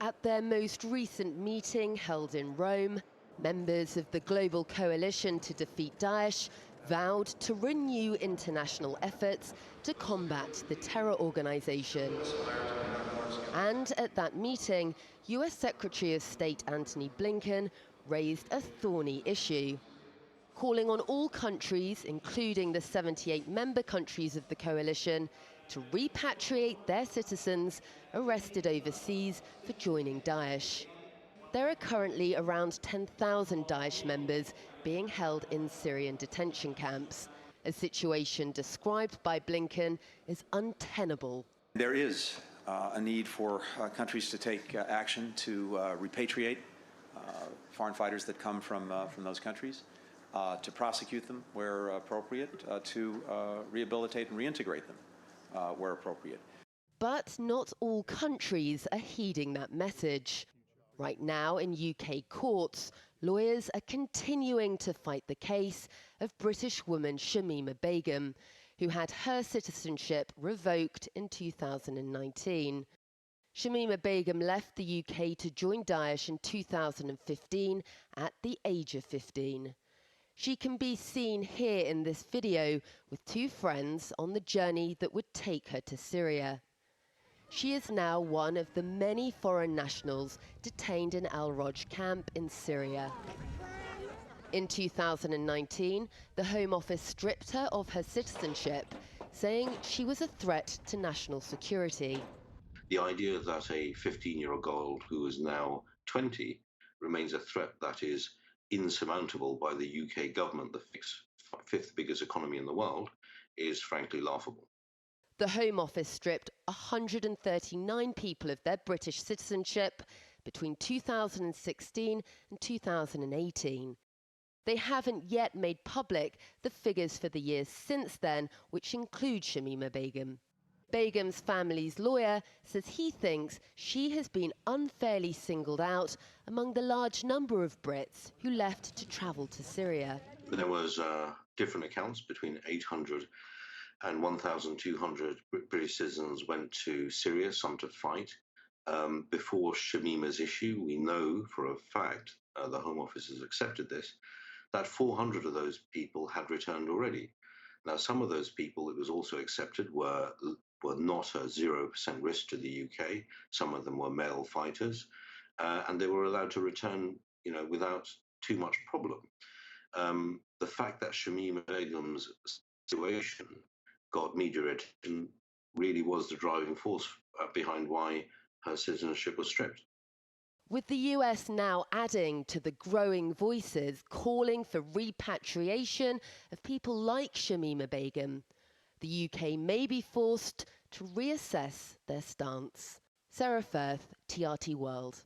At their most recent meeting held in Rome, members of the global coalition to defeat Daesh vowed to renew international efforts to combat the terror organization. And at that meeting, US Secretary of State Antony Blinken raised a thorny issue, calling on all countries, including the 78 member countries of the coalition, to repatriate their citizens arrested overseas for joining Daesh. There are currently around 10,000 Daesh members being held in Syrian detention camps, a situation described by Blinken as untenable. There is a need for countries to take action to repatriate foreign fighters that come from those countries, to prosecute them where appropriate, to rehabilitate and reintegrate them where appropriate. But not all countries are heeding that message. Right now in UK courts, lawyers are continuing to fight the case of British woman Shamima Begum, who had her citizenship revoked in 2019. Shamima Begum left the UK to join Daesh in 2015 at the age of 15. She can be seen here in this video with two friends on the journey that would take her to Syria. She is now one of the many foreign nationals detained in Al-Roj camp in Syria. In 2019, the Home Office stripped her of her citizenship, saying she was a threat to national security. The idea that a 15-year-old who is now 20 remains a threat that is insurmountable by the UK government, the fifth biggest economy in the world, is frankly laughable. The Home Office stripped 139 people of their British citizenship between 2016 and 2018. They haven't yet made public the figures for the years since then, which include Shamima Begum. Begum's family's lawyer says he thinks she has been unfairly singled out among the large number of Brits who left to travel to Syria. There was different accounts between 800 and 1,200 British citizens went to Syria, some to fight. Before Shamima's issue, we know for a fact, the Home Office has accepted this, that 400 of those people had returned already. Now, some of those people, it was also accepted, were not a 0% risk to the UK. Some of them were male fighters, and they were allowed to return, without too much problem. The fact that Shamima Begum's situation got media attention really was the driving force behind why her citizenship was stripped. With the US now adding to the growing voices calling for repatriation of people like Shamima Begum, the UK may be forced to reassess their stance. Sarah Firth, TRT World.